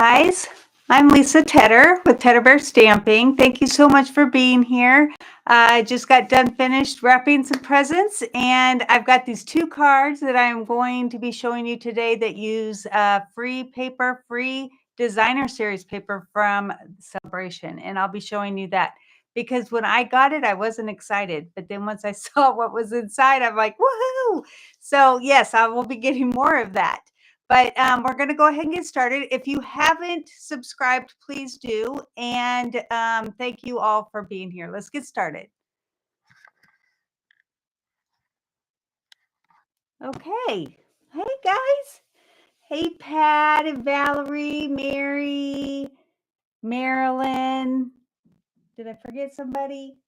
guys. I'm Lisa Tedder with Tedder Bear Stamping. Thank you so much for being here. I just got done finished wrapping some presents, and I've got these two cards that I'm going to be showing you today that use free paper, free designer series paper from Celebration, and I'll be showing you that because when I got it, I wasn't excited, but then once I saw what was inside, I'm like, woohoo! So yes, I will be getting more of that. But we're going to go ahead and get started. If you haven't subscribed, please do. And thank you all for being here. Let's get started. Okay. Hey, guys. Hey, Pat and Valerie, Mary, Marilyn. Did I forget somebody?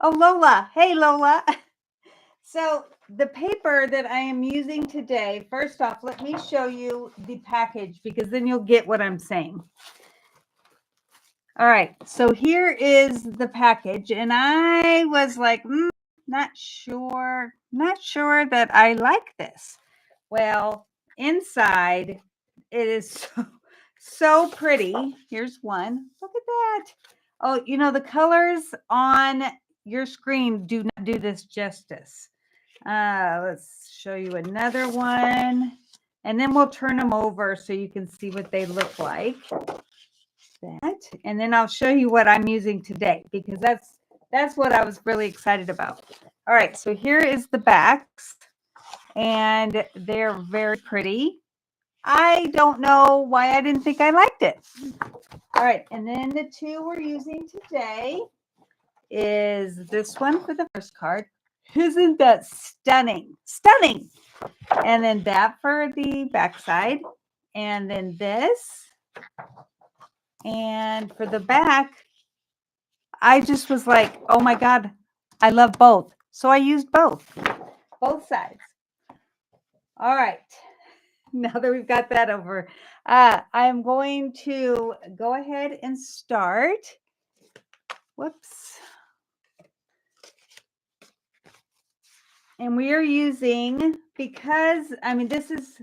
Oh, Lola. Hey, Lola. So the paper that I am using today, first off, let me show you the package because then you'll get what I'm saying. All right, so here is the package, and I was like, not sure that I like this. Well, inside it is so pretty. Here's one. Look at that. Oh, you know, the colors on your screen do not do this justice. Let's show you another one, and then we'll turn them over so you can see what they look like. That, and then I'll show you what I'm using today because that's what I was really excited about. All right, so here is the backs, and they're very pretty. I don't know why I didn't think I liked it. All right, and then the two we're using today is this one for the first card. Isn't that stunning? Stunning. And then that for the backside, and then this. And for the back, I just was like, oh my God, I love both. So I used both sides. All right. Now that we've got that over, I'm going to go ahead and start. Whoops. And we are using, because, I mean, this is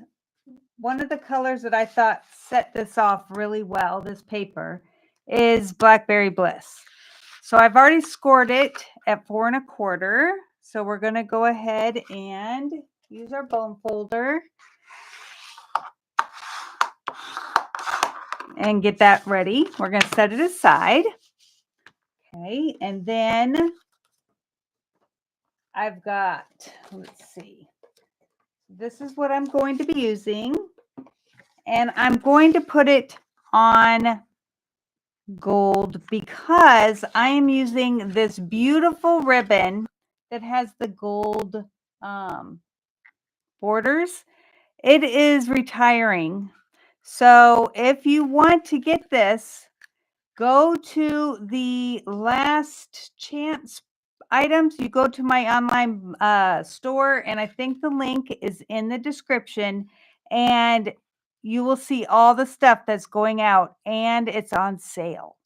one of the colors that I thought set this off really well, this paper, is Blackberry Bliss. So I've already scored it at 4 1/4. So we're going to go ahead and use our bone folder and get that ready. We're going to set it aside. Okay, and then I've got, let's see, this is what I'm going to be using. And I'm going to put it on gold because I am using this beautiful ribbon that has the gold borders. It is retiring. So if you want to get this, go to the last chance items. You go to my online store, and I think the link is in the description, and you will see all the stuff that's going out, and it's on sale.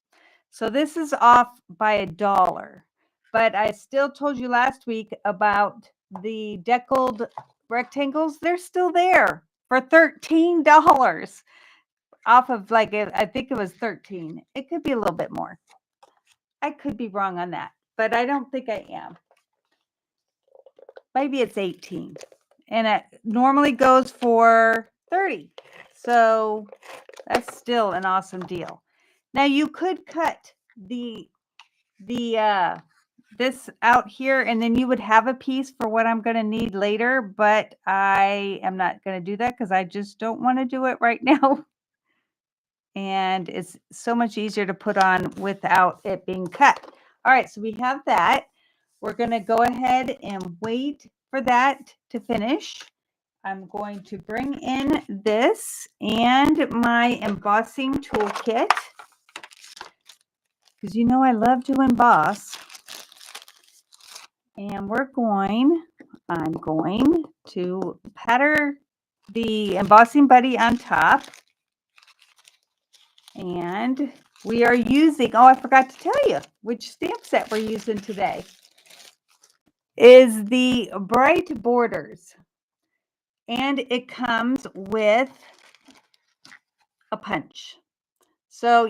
So this is off by $1. But I still told you last week about the deckled rectangles. They're still there for $13 off of, like, I think it was 13. It could be a little bit more. I could be wrong on that, but I don't think I am. Maybe it's 18. And it normally goes for 30. So that's still an awesome deal. Now you could cut this out here, and then you would have a piece for what I'm going to need later, but I am not going to do that because I just don't want to do it right now. And it's so much easier to put on without it being cut. All right, so we have that. We're going to go ahead and wait for that to finish. I'm going to bring in this and my embossing toolkit because you know I love to emboss. And I'm going to patter the embossing buddy on top. And we are using, oh, I forgot to tell you which stamp set we're using today is the Bright Borders. And it comes with a punch. So,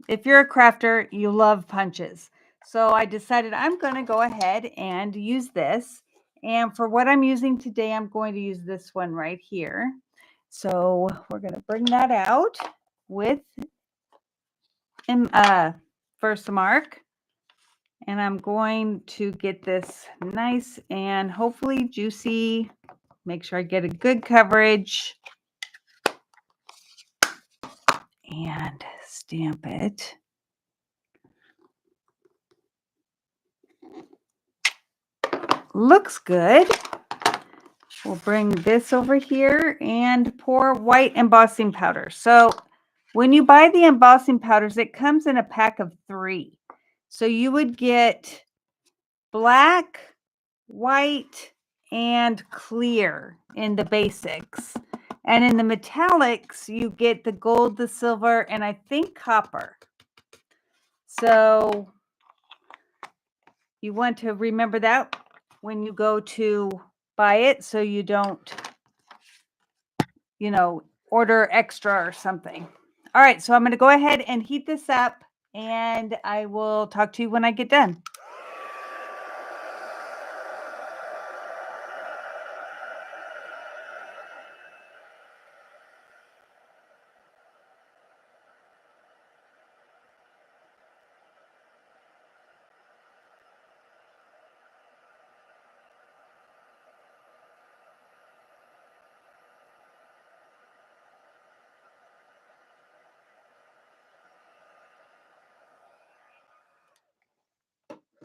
if you're a crafter, you love punches. So I decided I'm going to go ahead and use this. And for what I'm using today, I'm going to use this one right here. So we're going to bring that out with Versamark. And I'm going to get this nice and hopefully juicy. Make sure I get a good coverage. And stamp it. Looks good. We'll bring this over here and pour white embossing powder. So when you buy the embossing powders, it comes in a pack of 3. So you would get black, white, and clear in the basics. And in the metallics, you get the gold, the silver, and I think copper. So you want to remember that when you go to buy it so you don't, order extra or something. All right, so I'm going to go ahead and heat this up, and I will talk to you when I get done.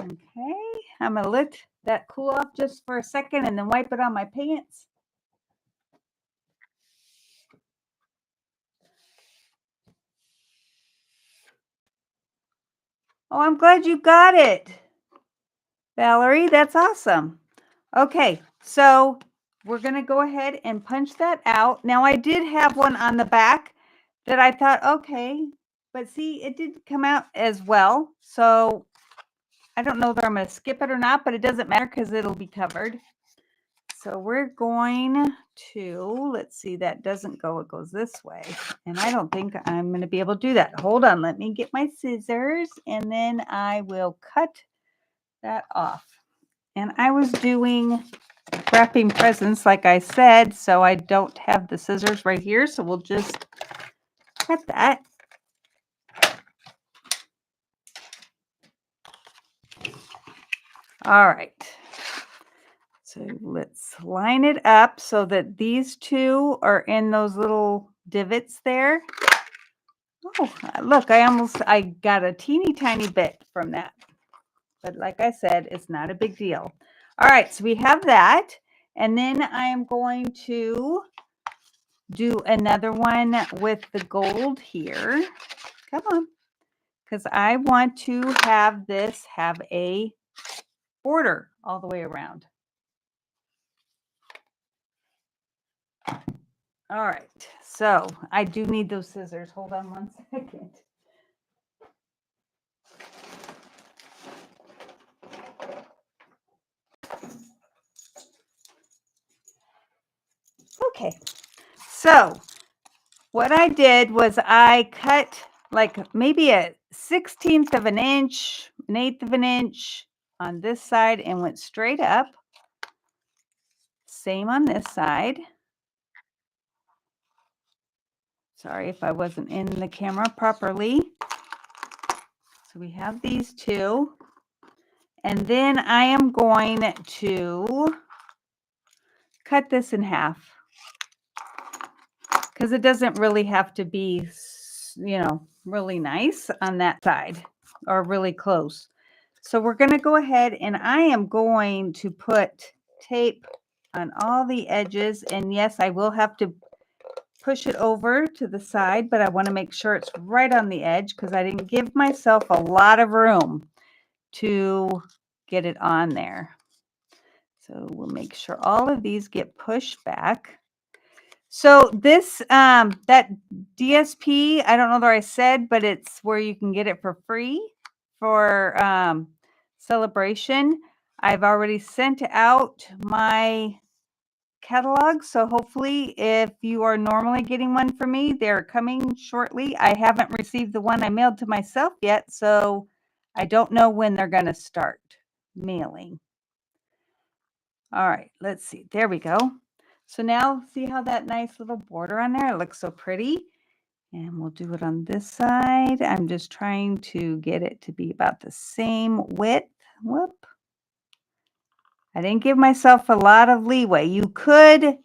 Okay, I'm going to let that cool off just for a second and then wipe it on my pants. Oh, I'm glad you got it, Valerie. That's awesome. Okay, so we're going to go ahead and punch that out. Now, I did have one on the back that I thought, okay, but see, it did come out as well. So I don't know whether I'm going to skip it or not, but it doesn't matter because it'll be covered. So we're going to, let's see, that doesn't go, it goes this way. And I don't think I'm going to be able to do that. Hold on, let me get my scissors and then I will cut that off. And I was doing wrapping presents, like I said, so I don't have the scissors right here. So we'll just cut that. All right. So let's line it up so that these two are in those little divots there. Oh, look, I got a teeny tiny bit from that. But like I said, it's not a big deal. All right, so we have that. And then I am going to do another one with the gold here. Come on. Because I want to have this have a border all the way around. All right, so I do need those scissors. Hold on one second. Okay, so what I did was I cut like maybe a 1/16 of an inch, an 1/8 of an inch on this side and went straight up. Same on this side. Sorry if I wasn't in the camera properly. So we have these two. And then I am going to cut this in half because it doesn't really have to be, really nice on that side or really close. So we're going to go ahead and I am going to put tape on all the edges. And yes, I will have to push it over to the side, but I want to make sure it's right on the edge because I didn't give myself a lot of room to get it on there. So we'll make sure all of these get pushed back. So this, that DSP, I don't know whether I said, but it's where you can get it for free for Celebration. I've already sent out my catalogs. So hopefully if you are normally getting one from me, they're coming shortly. I haven't received the one I mailed to myself yet, so I don't know when they're going to start mailing. All right, let's see. There we go. So now see how that nice little border on there? It looks so pretty. And we'll do it on this side. I'm just trying to get it to be about the same width. Whoop. I didn't give myself a lot of leeway. You could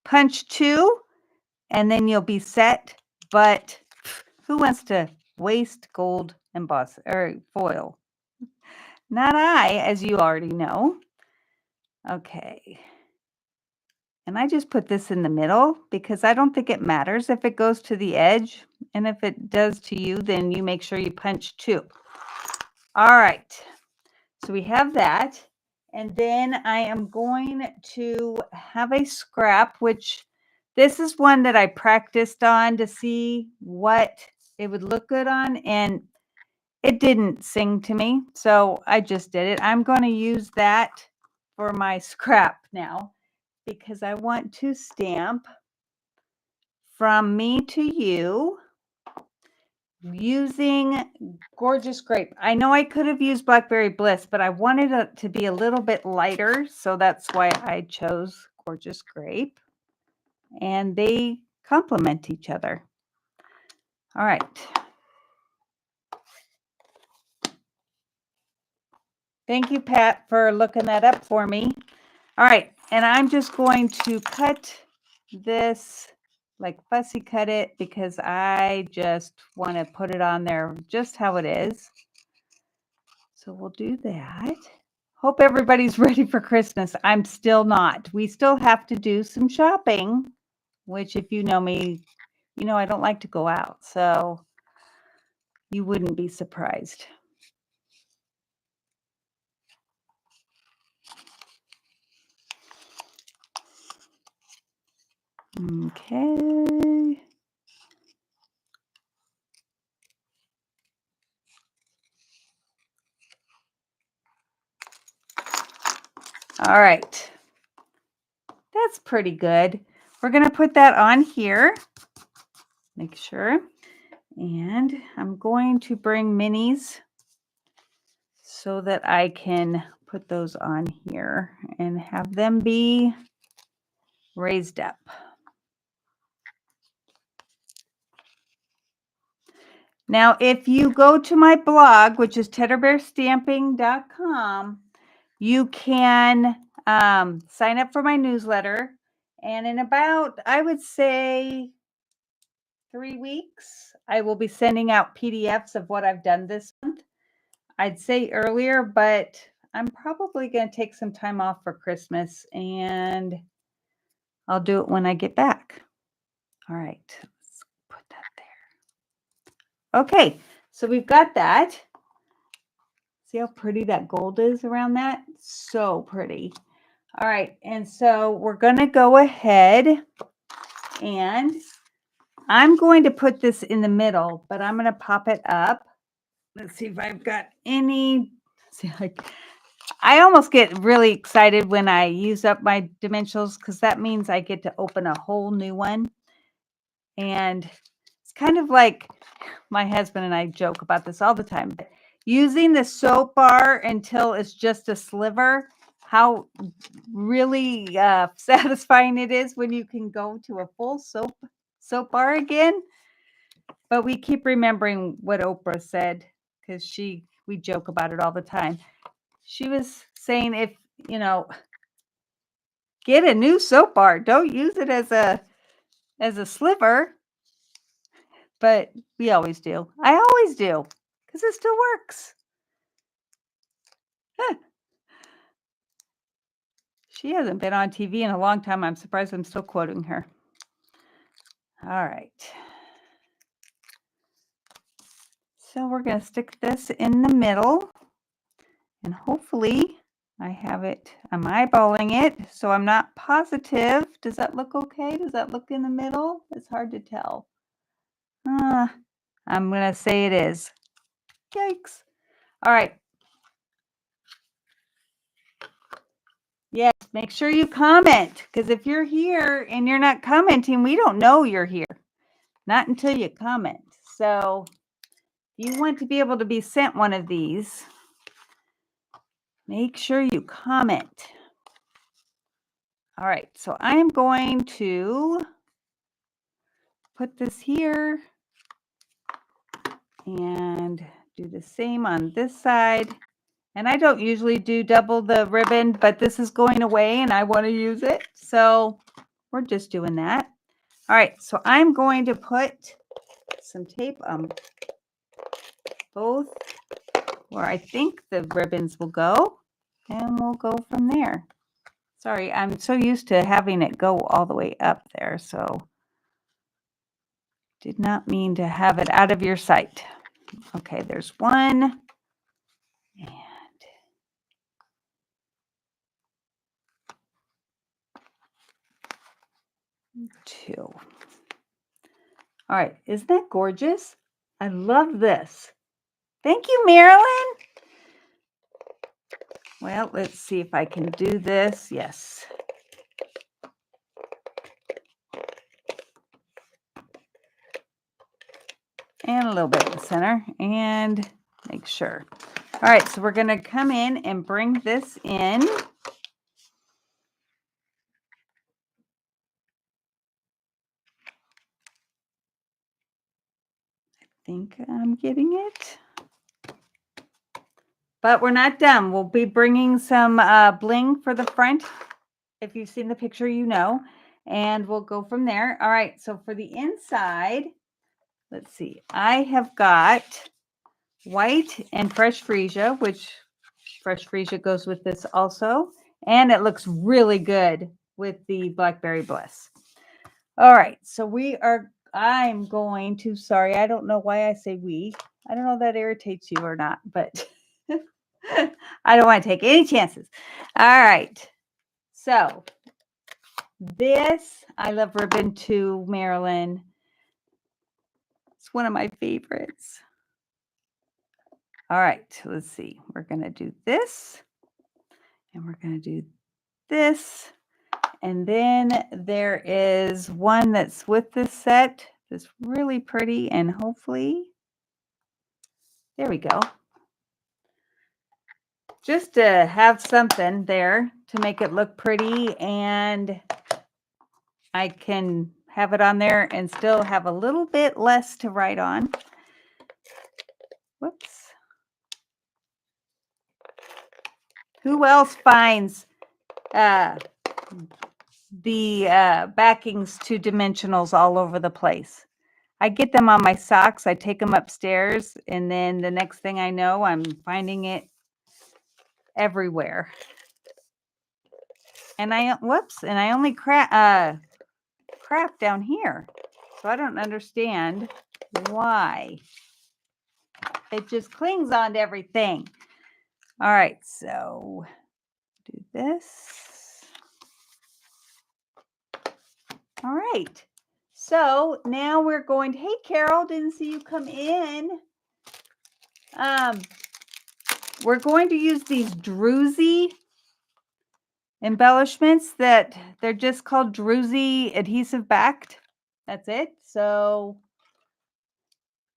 punch 2 and then you'll be set, but who wants to waste gold emboss or foil? Not I, as you already know. Okay. And I just put this in the middle because I don't think it matters if it goes to the edge. And if it does to you, then you make sure you punch 2. All right. So we have that. And then I am going to have a scrap, which this is one that I practiced on to see what it would look good on. And it didn't sing to me. So I just did it. I'm going to use that for my scrap now, because I want to stamp from me to you using Gorgeous Grape. I know I could have used Blackberry Bliss, but I wanted it to be a little bit lighter, so that's why I chose Gorgeous Grape. And they complement each other. All right. Thank you, Pat, for looking that up for me. All right, and I'm just going to cut this, like fussy cut it, because I just want to put it on there just how it is. So we'll do that. Hope everybody's ready for Christmas. I'm still not. We still have to do some shopping, which if you know me, you know I don't like to go out. So you wouldn't be surprised. Okay. All right. That's pretty good. We're going to put that on here. Make sure. And I'm going to bring minis so that I can put those on here and have them be raised up. Now, if you go to my blog, which is teddybearstamping.com, you can sign up for my newsletter. And in about, I would say, 3 weeks, I will be sending out PDFs of what I've done this month. I'd say earlier, but I'm probably going to take some time off for Christmas, and I'll do it when I get back. All right, let's put that there. Okay, so we've got that. See how pretty that gold is around that? So pretty. All right, and so we're going to go ahead, and I'm going to put this in the middle, but I'm going to pop it up. Let's see if I've got any. See, like, I almost get really excited when I use up my dimensionals, because that means I get to open a whole new one. And it's kind of like, my husband and I joke about this all the time, but using the soap bar until it's just a sliver, how really satisfying it is when you can go to a full soap bar again. But we keep remembering what Oprah said, because we joke about it all the time. She was saying, if, get a new soap bar, don't use it as a sliver. But we always do. I always do, because it still works. Huh. She hasn't been on TV in a long time. I'm surprised I'm still quoting her. All right. So we're going to stick this in the middle, and hopefully I have it, I'm eyeballing it, so I'm not positive. Does that look okay? Does that look in the middle? It's hard to tell. I'm going to say it is. Yikes. All right. Yes, make sure you comment, because if you're here and you're not commenting, we don't know you're here. Not until you comment. So if you want to be able to be sent one of these, make sure you comment. All right, so I'm going to put this here and do the same on this side. And I don't usually do double the ribbon, but this is going away and I want to use it. So we're just doing that. All right, so I'm going to put some tape on both where I think the ribbons will go, and we'll go from there. Sorry, I'm so used to having it go all the way up there, so did not mean to have it out of your sight. Okay, there's one. And two. All right, isn't that gorgeous? I love this. Thank you, Marilyn. Well, let's see if I can do this. Yes. And a little bit in the center and make sure. All right, so we're going to come in and bring this in. I think I'm getting it. But we're not done. We'll be bringing some bling for the front. If you've seen the picture, you know. And we'll go from there. All right, so for the inside, let's see. I have got white and fresh freesia, which fresh freesia goes with this also. And it looks really good with the Blackberry Bliss. All right, so I'm going to, sorry, I don't know why I say we. I don't know if that irritates you or not, but I don't want to take any chances. All right, so this, I love ribbon too, Marilyn. It's one of my favorites. All right, let's see. We're going to do this, and we're going to do this. And then there is one that's with this set that's really pretty, and hopefully, there we go. Just to have something there to make it look pretty, and I can have it on there and still have a little bit less to write on. Whoops. Who else finds the backings to dimensionals all over the place? I get them on my socks. I take them upstairs, and then the next thing I know, I'm finding it everywhere. And I only craft down here. So I don't understand why. It just clings onto everything. All right, so do this. All right. So now we're going to, hey, Carol, didn't see you come in. We're going to use these Druzy embellishments that they're just called Druzy adhesive backed. That's it. So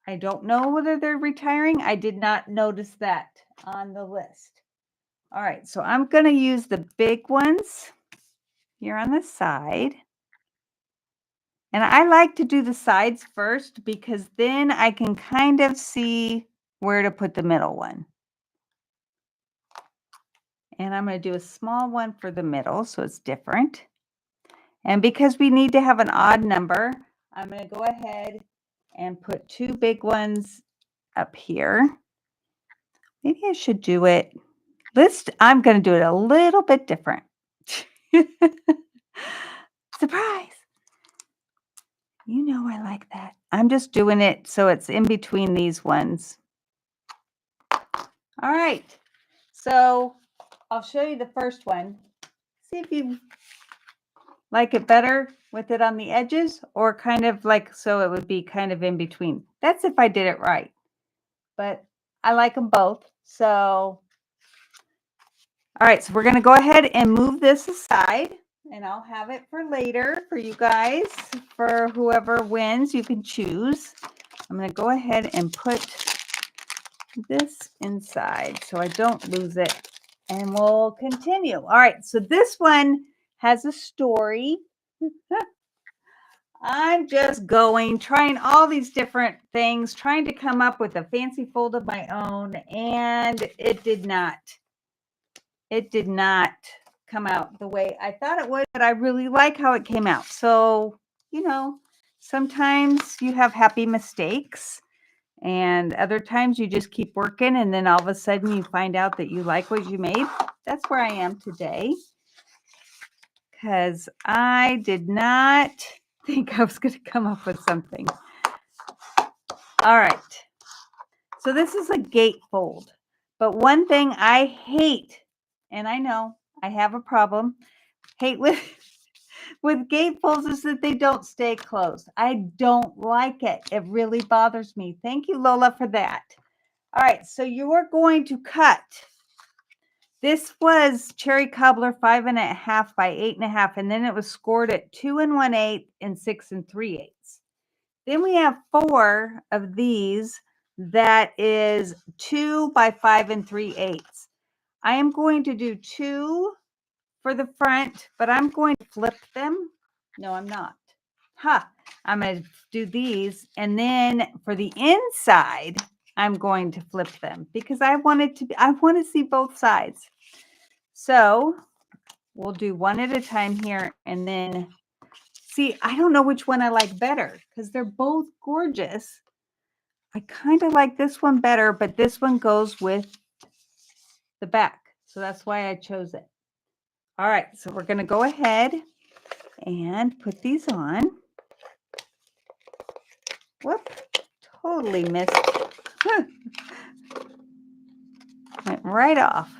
I don't know whether they're retiring. I did not notice that on the list. All right, so I'm going to use the big ones here on the side. And I like to do the sides first because then I can kind of see where to put the middle one. And I'm going to do a small one for the middle so it's different. And because we need to have an odd number, I'm going to go ahead and put two big ones up here. Maybe I should do it. I'm going to do it a little bit different. Surprise. You know I like that. I'm just doing it so it's in between these ones. All right. So I'll show you the first one. See if you like it better with it on the edges or kind of like so it would be kind of in between. That's if I did it right. But I like them both. So All right, so we're going to go ahead and move this aside, and I'll have it for later for you guys. For whoever wins, you can choose. I'm going to go ahead and put this inside so I don't lose it, and we'll continue. All right, so this one has a story. I'm just trying all these different things, trying to come up with a fancy fold of my own, and it did not come out the way I thought it would, but I really like how it came out. So, sometimes you have happy mistakes, and other times you just keep working, and then all of a sudden you find out that you like what you made. That's where I am today, because I did not think I was going to come up with something. All right. So this is a gatefold. But one thing I hate, and I know I have a problem, hate with gatefolds is that they don't stay closed. I don't like it. It really bothers me. Thank you, Lola, for that. All right, so you are going to cut. This was cherry cobbler 5.5 by 8.5, and then it was scored at 2 1/8 and 6 3/8. Then we have 4 of these that is 2 by 5 3/8. I am going to do 2 for the front, but I'm going to flip them. No, I'm not. I'm going to do these, and then for the inside, I'm going to flip them because I want to see both sides. So we'll do one at a time here, and then see, I don't know which one I like better because they're both gorgeous. I kind of like this one better, but this one goes with the back. So that's why I chose it. All right, so we're going to go ahead and put these on. Whoop, totally missed. Went right off.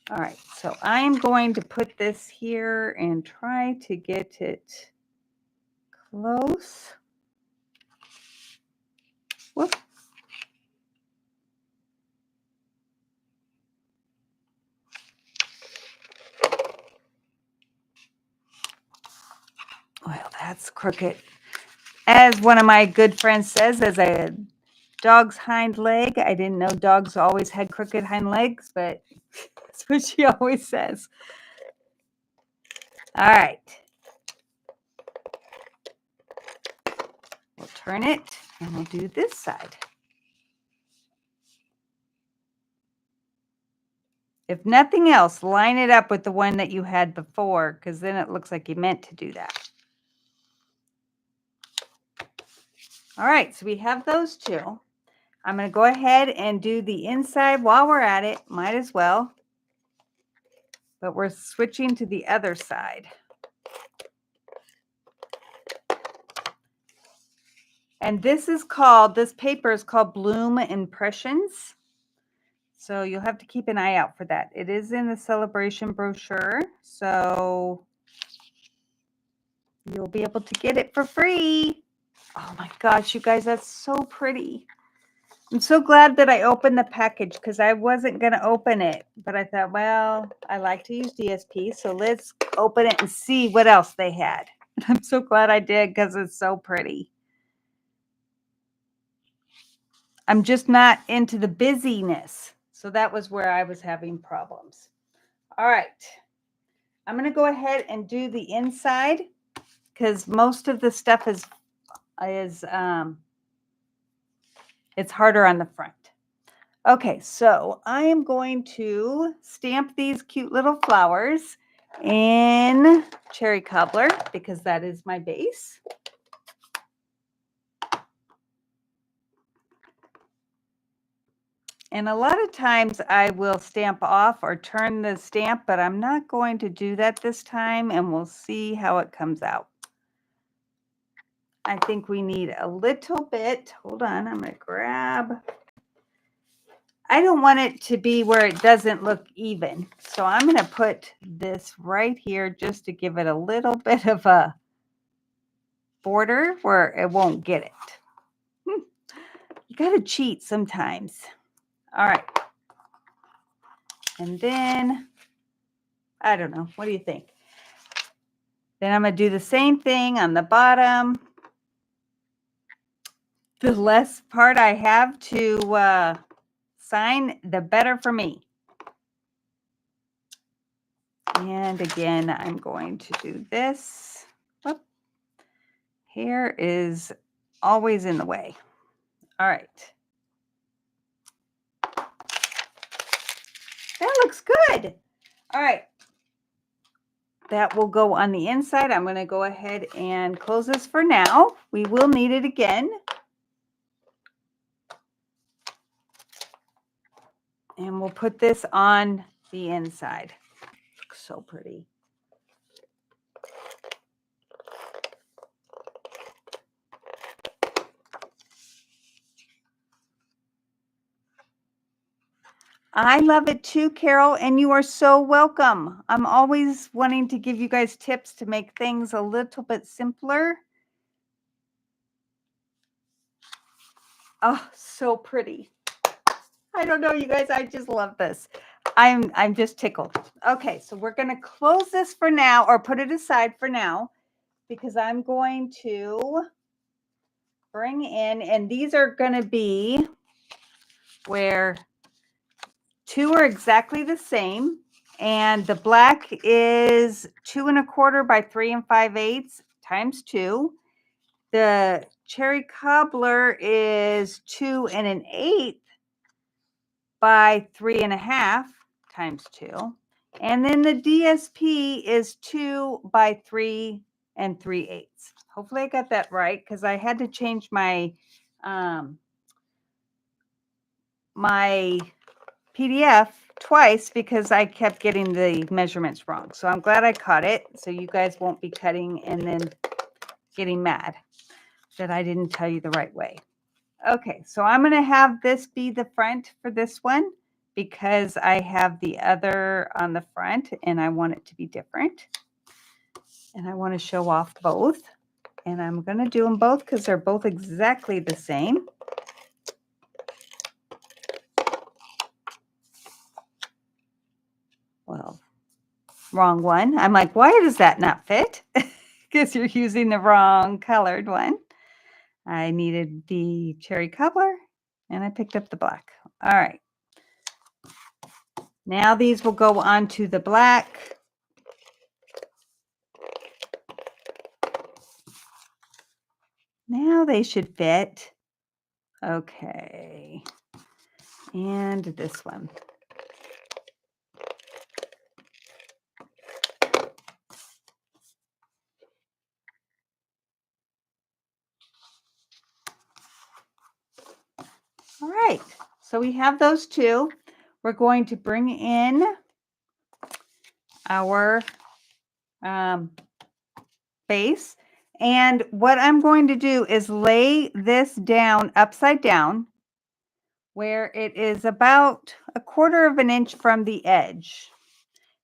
All right, so I'm going to put this here and try to get it close. Whoop. Well, that's crooked. As one of my good friends says, as a dog's hind leg. I didn't know dogs always had crooked hind legs, but that's what she always says. All right. We'll turn it and we'll do this side. If nothing else, line it up with the one that you had before, because then it looks like you meant to do that. All right, so we have those two. I'm going to go ahead and do the inside while we're at it. Might as well. But we're switching to the other side. And this paper is called Bloom Impressions. So you'll have to keep an eye out for that. It is in the celebration brochure. So you'll be able to get it for free. Oh my gosh, you guys, that's so pretty. I'm so glad that I opened the package because I wasn't going to open it. But I thought, well, I like to use DSP. So let's open it and see what else they had. I'm so glad I did because it's so pretty. I'm just not into the busyness. So that was where I was having problems. All right. I'm going to go ahead and do the inside because most of the stuff is it's harder on the front. Okay, so I am going to stamp these cute little flowers in cherry cobbler because that is my base. And a lot of times I will stamp off or turn the stamp, but I'm not going to do that this time, and we'll see how it comes out. I think we need a little bit. Hold on, I'm going to grab. I don't want it to be where it doesn't look even. So I'm going to put this right here just to give it a little bit of a border where it won't get it. You got to cheat sometimes. All right. And then, I don't know. What do you think? Then I'm going to do the same thing on the bottom. The less part I have to sign, the better for me. And again, I'm going to do this. Whoop. Hair is always in the way. All right. That looks good. All right. That will go on the inside. I'm going to go ahead and close this for now. We will need it again. And we'll put this on the inside. Looks so pretty. I love it too, Carol, and you are so welcome. I'm always wanting to give you guys tips to make things a little bit simpler. Oh, so pretty. I don't know, you guys, I just love this. I'm just tickled. Okay, so we're going to close this for now, or put it aside for now, because I'm going to bring in, and these are going to be where two are exactly the same, and the black is 2 1/4 by 3 5/8 times 2. The cherry cobbler is 2 1/8 by 3 1/2 times 2. And then the DSP is 2 by 3 3/8. Hopefully I got that right, because I had to change my my PDF twice because I kept getting the measurements wrong. So I'm glad I caught it, so you guys won't be cutting and then getting mad that I didn't tell you the right way. Okay, so I'm going to have this be the front for this one because I have the other on the front and I want it to be different. And I want to show off both. And I'm going to do them both because they're both exactly the same. Well, wrong one. I'm like, why does that not fit? Because you're using the wrong colored one. I needed the cherry cobbler and I picked up the black. All right. Now these will go onto the black. Now they should fit. Okay. And this one. All right. So we have those two. We're going to bring in our base. And what I'm going to do is lay this down upside down where it is about 1/4 inch from the edge.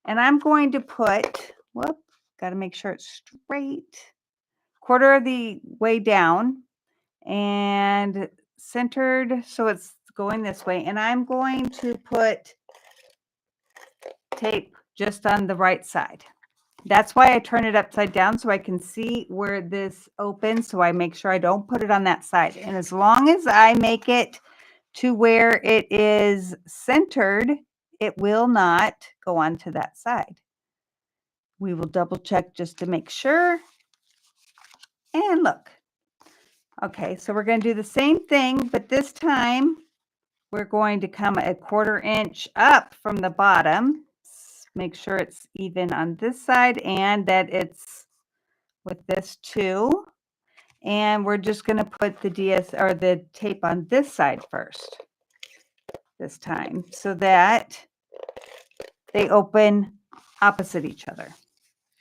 And I'm going to put, whoop, got to make sure it's straight, 1/4 of the way down and centered so it's going this way. And I'm going to put tape just on the right side. That's why I turn it upside down so I can see where this opens, so I make sure I don't put it on that side. And as long as I make it to where it is centered, it will not go onto that side. We will double check just to make sure. And look. Okay, so we're going to do the same thing, but this time we're going to come 1/4 inch up from the bottom. Make sure it's even on this side and that it's with this too. And we're just going to put the the tape on this side first this time so that they open opposite each other.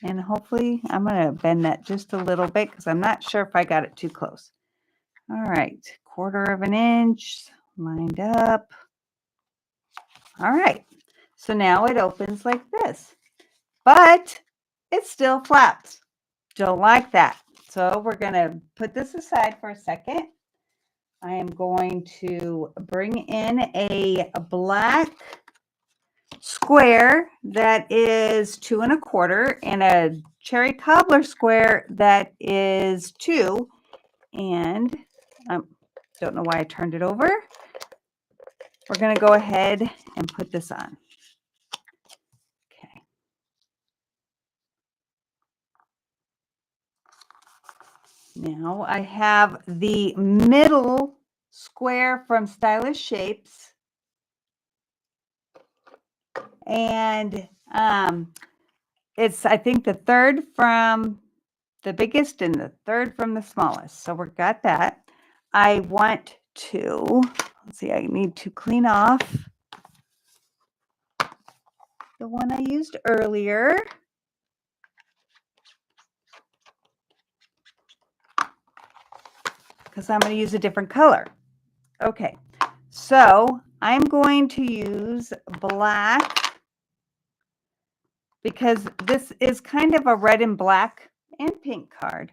And hopefully I'm going to bend that just a little bit because I'm not sure if I got it too close. All right, 1/4 inch lined up. All right, so now it opens like this, but it still flaps. Don't like that. So we're going to put this aside for a second. I am going to bring in a black square that is 2 1/4 and a cherry cobbler square that is 2. And don't know why I turned it over. We're going to go ahead and put this on. Okay. Now I have the middle square from Stylish Shapes. And it's, I think, the third from the biggest and the third from the smallest. So we've got that. I want to, let's see, I need to clean off the one I used earlier. Because I'm going to use a different color. Okay, so I'm going to use black because this is kind of a red and black and pink card,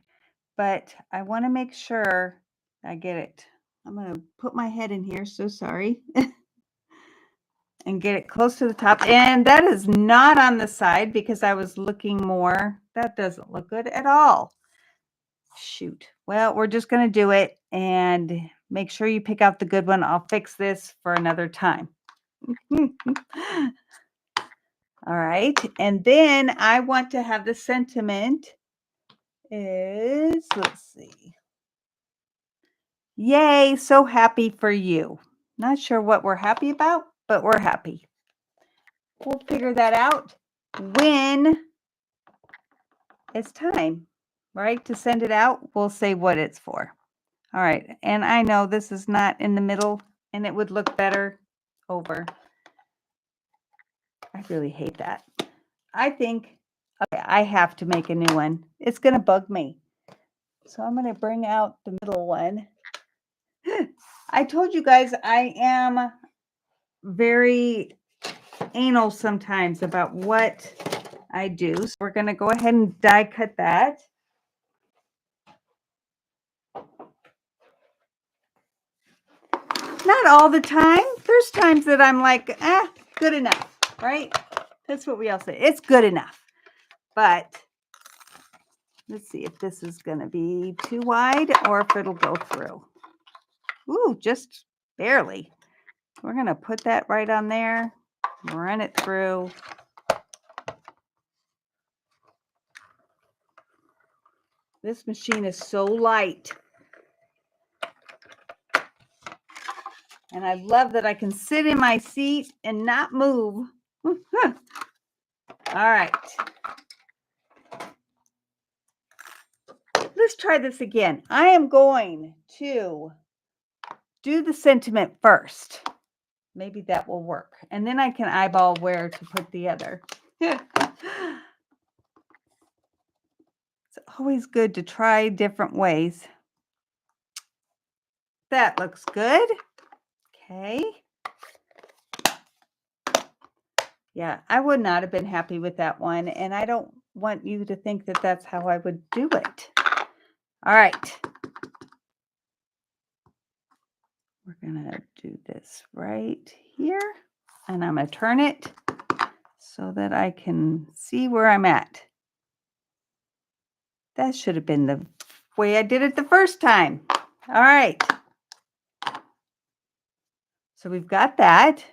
but I want to make sure I get it. I'm going to put my head in here, so sorry, and get it close to the top. And that is not on the side because I was looking more. That doesn't look good at all. Shoot. Well, we're just going to do it and make sure you pick out the good one. I'll fix this for another time. All right. And then I want to have the sentiment is, let's see. Yay, so happy for you. Not sure what we're happy about, but we're happy. We'll figure that out when it's time, right? To send it out, we'll say what it's for. All right. And I know this is not in the middle and it would look better over. I really hate that. I think, okay, I have to make a new one. It's going to bug me. So I'm going to bring out the middle one. I told you guys I am very anal sometimes about what I do. So we're going to go ahead and die cut that. Not all the time. There's times that I'm like, good enough, right? That's what we all say. It's good enough. But let's see if this is going to be too wide or if it'll go through. Ooh, just barely. We're going to put that right on there, run it through. This machine is so light. And I love that I can sit in my seat and not move. All right. Let's try this again. I am going to do the sentiment first. Maybe that will work. And then I can eyeball where to put the other. It's always good to try different ways. That looks good. Okay. Yeah, I would not have been happy with that one. And I don't want you to think that that's how I would do it. All right. We're going to do this right here. And I'm going to turn it so that I can see where I'm at. That should have been the way I did it the first time. All right. So we've got that.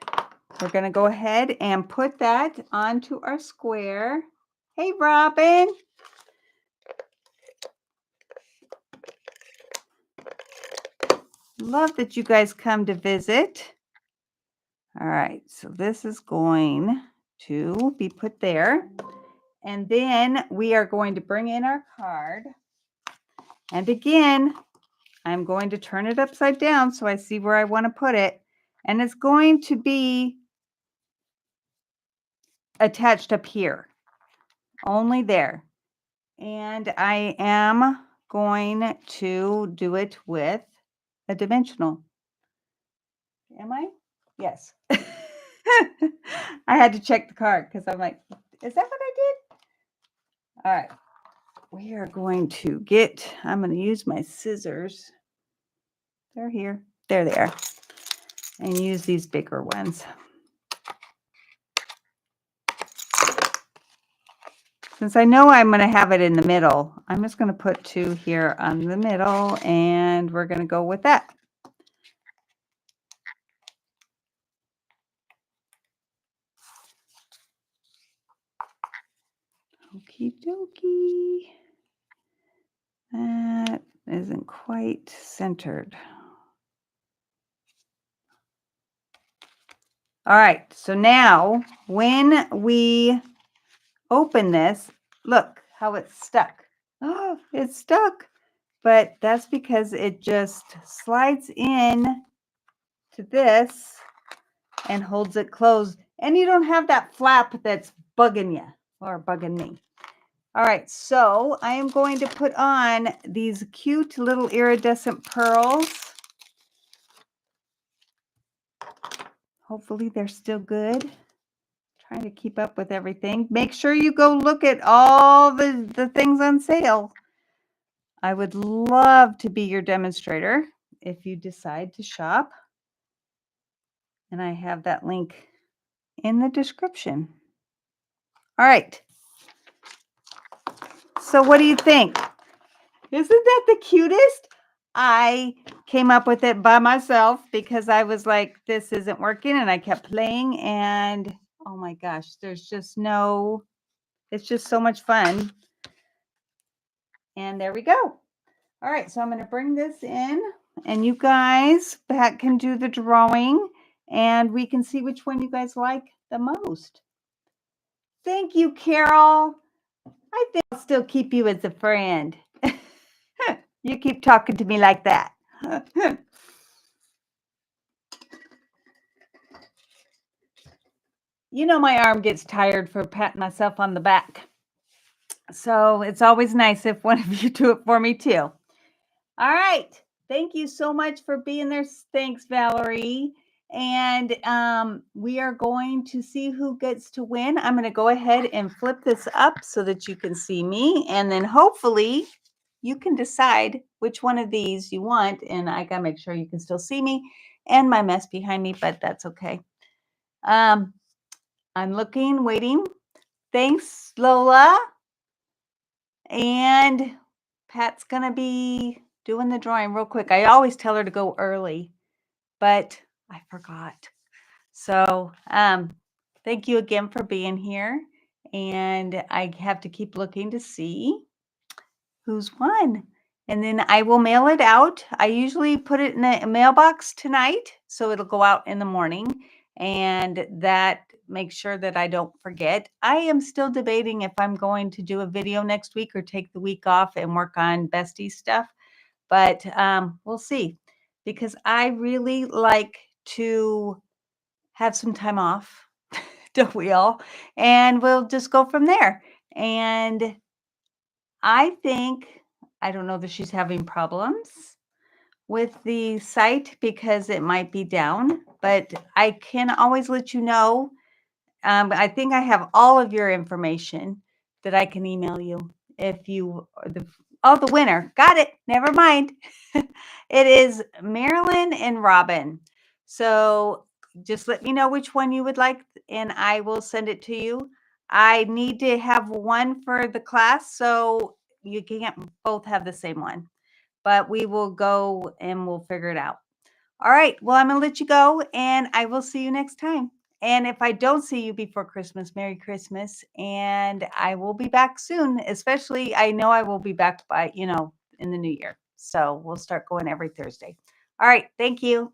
We're going to go ahead and put that onto our square. Hey, Robin. Love that you guys come to visit. All right, so this is going to be put there. And then we are going to bring in our card. And again, I'm going to turn it upside down so I see where I want to put it. And it's going to be attached up here, only there. And I am going to do it with a dimensional. Am I? Yes. I had to check the card because I'm like, is that what I did? All right. We are going to I'm going to use my scissors. They're here. There they are. And use these bigger ones. Since I know I'm going to have it in the middle, I'm just going to put 2 here on the middle, and we're going to go with that. Okie dokie. That isn't quite centered. All right, so now when we open this, look how it's stuck. Oh, it's stuck. But that's because it just slides in to this and holds it closed. And you don't have that flap that's bugging you or bugging me. All right, so I am going to put on these cute little iridescent pearls. Hopefully they're still good. Trying to keep up with everything. Make sure you go look at all the things on sale. I would love to be your demonstrator if you decide to shop. And I have that link in the description. All right. So what do you think? Isn't that the cutest? I came up with it by myself because I was like, this isn't working, and I kept playing, and oh my gosh, there's just no, it's just so much fun. And there we go. All right, so I'm going to bring this in, and you guys that can do the drawing, and we can see which one you guys like the most. Thank you, Carol. I think I'll still keep you as a friend. You keep talking to me like that. You know my arm gets tired for patting myself on the back. So it's always nice if one of you do it for me too. All right. Thank you so much for being there. Thanks, Valerie. And we are going to see who gets to win. I'm going to go ahead and flip this up so that you can see me. And then hopefully you can decide which one of these you want. And I got to make sure you can still see me and my mess behind me, but that's okay. I'm looking, waiting. Thanks, Lola. And Pat's going to be doing the drawing real quick. I always tell her to go early, but I forgot. So thank you again for being here. And I have to keep looking to see who's won. And then I will mail it out. I usually put it in a mailbox tonight, so it'll go out in the morning. And that makes sure that I don't forget. I am still debating if I'm going to do a video next week or take the week off and work on bestie stuff. But we'll see, because I really like to have some time off, don't we all? And we'll just go from there. And I think, I don't know that she's having problems with the site because it might be down, but I can always let you know. I think I have all of your information that I can email you if you are the winner. Got it. Never mind. It is Marilyn and Robin. So just let me know which one you would like, and I will send it to you. I need to have one for the class, so you can't both have the same one, but we will go and we'll figure it out. All right. Well, I'm going to let you go, and I will see you next time. And if I don't see you before Christmas, Merry Christmas. And I will be back soon, especially I know I will be back by, in the new year. So we'll start going every Thursday. All right. Thank you.